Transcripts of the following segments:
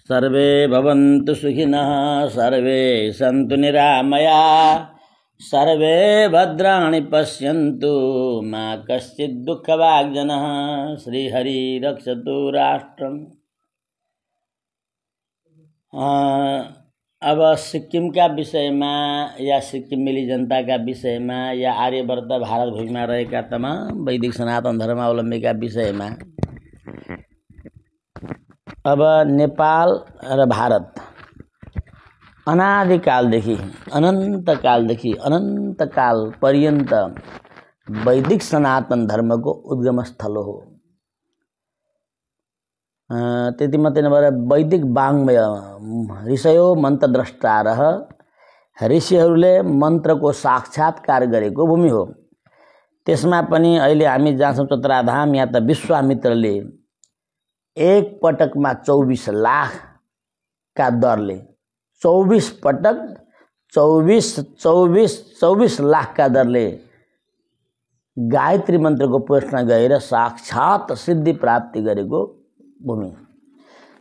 Survey भवन्तु सुखिनः survey Santu निरामया survey भद्राणि पश्यन्तु मा कश्चित् दुःखभाग् जनः श्रीहरि रक्षतु राष्ट्रम्। अब सिक्किम का विषयमा या सिक्किमेली जनता का विषयमा या आर्यवर्त भारत भूमिमा रहेका तमाम वैदिक सनातन धर्मावलम्बीका विषयमा अब नेपाल र भारत अनादिकालदेखि अनन्तकाल पर्यन्त वैदिक सनातन धर्मको उद्गम स्थल हो। त्यति मात्रै नभएर वैदिक वाङ्मय ऋषयो मन्त्रद्रष्टारः ऋषिहरूले मन्त्रको साक्षात्कार गरेको भूमि हो। त्यसमा पनि अहिले हामी जहाँ छौँ चतराधाम, यहाँ त विश्वामित्रले एक पटकमा 24 लाख का दरले 24 पटक 24 लाख का दरले गायत्री मन्त्रको प्रश्न गएर साक्षात सिद्धि प्राप्ति गरेको भूमि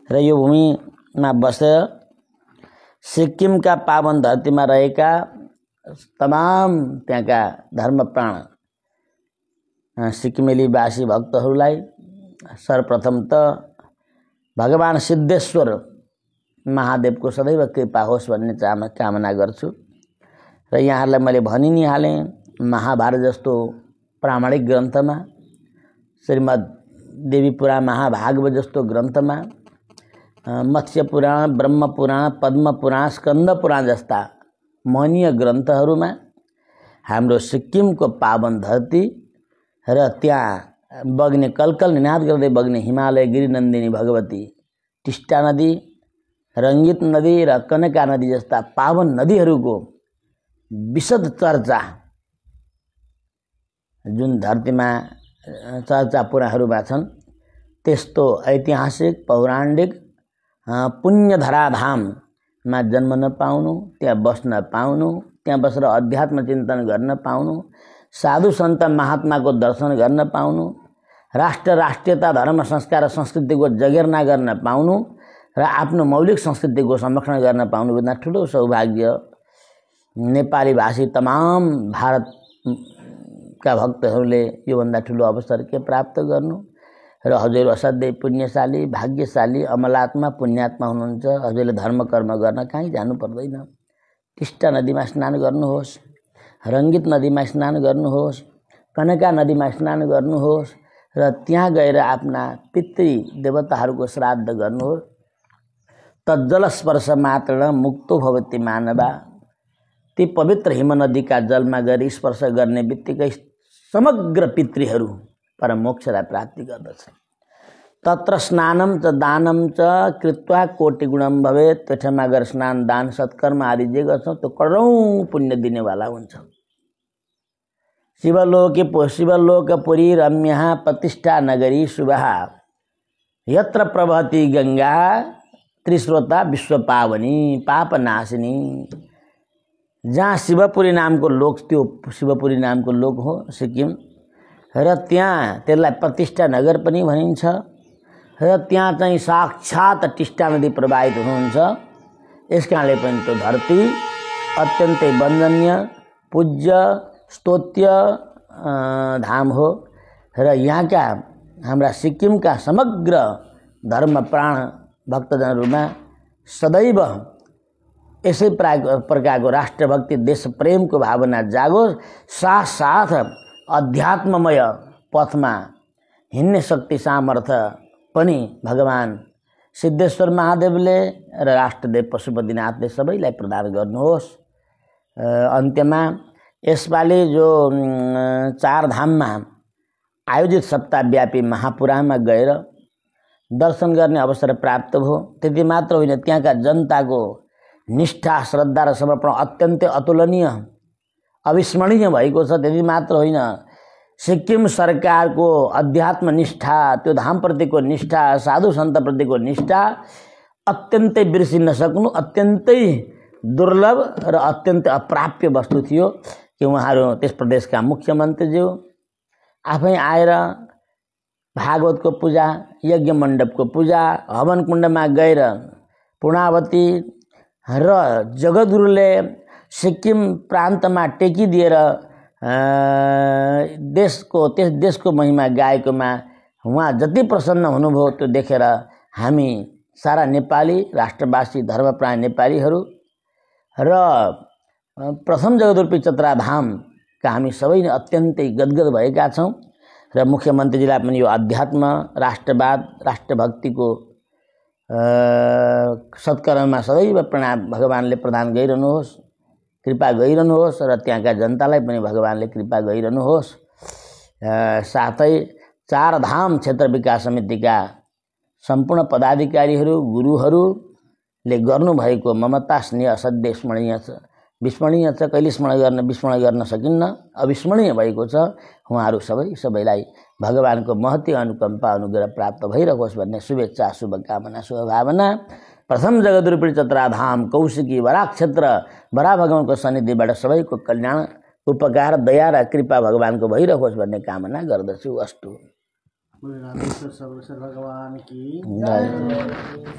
र यो भूमिमा बसेर सिक्किमका पावन धरतीमा रहेका तमाम त्यहाँका धर्मप्राण सिक्किमेलीवासी भक्तहरूलाई सर्वप्रथम त भगवान सिद्धेश्वर महादेवको सदैव कृपा होस् भन्ने कामना गर्छु र यहाँहरूलाई मैले भनि नि हालेँ। महाभारत जस्तो प्रामाणिक ग्रन्थमा, श्रीमद् देवी पुराण, महाभागवत जस्तो ग्रन्थमा, मत्स्य पुराण, ब्रह्म पुराण, पद्म पुराण, स्कन्द पुराण जस्ता महनीय ग्रन्थहरूमा हाम्रो सिक्किमको पावन धरती र त्यहाँ बग्ने कलकल निनाद गर्दै बग्ने हिमालय गिरिनन्दिनी भगवती, टिस्टा नदी, रङ्गित नदी र कनका नदी जस्ता पावन नदीहरूको विशद चर्चा जुन धरतीमा चर्चा पुराणहरूमा छन्, त्यस्तो ऐतिहासिक पौराणिक पुण्यधराधाममा जन्म नपाउनु, त्यहाँ बस्न पाउनु, त्यहाँ बसेर अध्यात्म चिन्तन गर्न पाउनु, साधु सन्त महात्माको दर्शन गर्न पाउनु, राष्ट्र राष्ट्रियता धर्म संस्कार र संस्कृतिको जगेर्ना गर्न पाउनु र आफ्नो मौलिक संस्कृतिको संरक्षण गर्न पाउनु भन्दा ठुलो सौभाग्य नेपाली भाषी तमाम भारतका भक्तहरूले योभन्दा ठुलो अवसर के प्राप्त गर्नु। र हजुर असाध्यै पुण्यशाली, भाग्यशाली, अमलात्मा, पुण्यात्मा हुनुहुन्छ। हजुरले धर्म कर्म गर्न कहीँ जानु पर्दैन। टिस्टा नदीमा स्नान गर्नुहोस्, रङ्गित नदीमा स्नान गर्नुहोस्, कनका नदीमा स्नान गर्नुहोस् र त्यहाँ गएर आफ्ना पितृ देवताहरूको श्राद्ध गर्नुहोस्। तज्जल स्पर्श मात्र मुक्तो भवति मानवा। ती पवित्र हिम नदीका जलमा गएर स्पर्श गर्ने बित्तिकै समग्र पितृहरू परमोक्षलाई प्राप्ति गर्दछ। तत्र स्नानम च दानम च कृत्वा कोटिगुणम भवेत्। त्यो ठाउँमा गएर स्नान, दान, सत्कर्म आदि जे गर्छौँ त्यो करोडौँ पुण्य दिनेवाला हुन्छ। शिवलोकपुरी रम्यः प्रतिष्ठा नगरी शुभः यत्र प्रवहति गंगा त्रिस्रोता विश्व पावनी पापनाशिनी। जहाँ शिवपुरी नामको लोक, त्यो शिवपुरी नामको लोक हो सिक्किम र त्यहाँ त्यसलाई प्रतिष्ठा नगर पनि भनिन्छ र त्यहाँ चाहिँ साक्षात टिस्टा नदी प्रवाहित हुनुहुन्छ। यसकारणले पनि त्यो धरती अत्यन्तै वन्दनीय, पूज्य, स्तोत्य धाम हो र यहाँका हाम्रा सिक्किमका समग्र धर्म प्राण भक्तजनहरूमा सदैव यसै प्रकारको राष्ट्रभक्ति, देश प्रेमको भावना जागोस्। साथ अध्यात्ममय पथमा हिँड्ने शक्ति सामर्थ्य पनि भगवान सिद्धेश्वर महादेवले र राष्ट्रदेव पशुपतिनाथले सबैलाई प्रदान गर्नुहोस्। अन्त्यमा यसपालि जो 4 धाममा आयोजित सप्ताहव्यापी महापुराणमा गएर दर्शन गर्ने अवसर प्राप्त भयो। त्यति मात्र होइन, त्यहाँका जनताको निष्ठा, श्रद्धा र समर्पण अत्यन्तै अतुलनीय, अविस्मरणीय भएको छ। त्यति मात्र होइन, सिक्किम सरकारको अध्यात्म निष्ठा, त्यो धामप्रतिको निष्ठा, साधु सन्तप्रतिको निष्ठा अत्यन्तै बिर्सिन सक्नु अत्यन्तै दुर्लभ र अत्यन्तै अप्राप्य वस्तु थियो कि उहाँहरू त्यस प्रदेशका मुख्यमन्त्रीज्यू आफै आएर भागवतको पूजा, यज्ञ मण्डपको पूजा, हवन कुण्डमा गएर पूर्णावती र जगद्गुरुले सिक्किम प्रान्तमा टेकिदिएर त्यस देशको महिमा गाएकोमा उहाँ जति प्रसन्न हुनुभयो त्यो देखेर हामी सारा नेपाली राष्ट्रवासी धर्मप्राण नेपालीहरू र प्रथम जगद्गुरु चतरा धामका हामी सबै नै अत्यन्तै गदगद भएका छौँ र मुख्यमन्त्रीजीलाई पनि यो अध्यात्म राष्ट्रवाद राष्ट्रभक्तिको सत्कर्ममा सदैव भगवानले प्रदान गरिरहनुहोस्, कृपा गरिरहनुहोस् र त्यहाँका जनतालाई पनि भगवानले कृपा गरिरहनुहोस्। साथै चार धाम क्षेत्र विकास समितिका सम्पूर्ण पदाधिकारीहरू गुरुहरूले गर्नुभएको ममता स्नेह असाध्यै विस्मरणीय छ। कहिले विस्मरण गर्न सकिन्न, अविस्मरणीय भएको छ। उहाँहरू सबैलाई भगवानको महती अनुकम्पा अनुग्रह प्राप्त भइरहोस् भन्ने शुभेच्छा शुभकामना शुभभावना। प्रथम जगद्गुरु चतरा धाम कौशिकी वराक क्षेत्र बरा भगवानको सन्निधिबाट सबैको कल्याण उपकार दया र कृपा भगवानको भइरहोस् भन्ने कामना गर्दछु। अस्तु। भगवान की जय।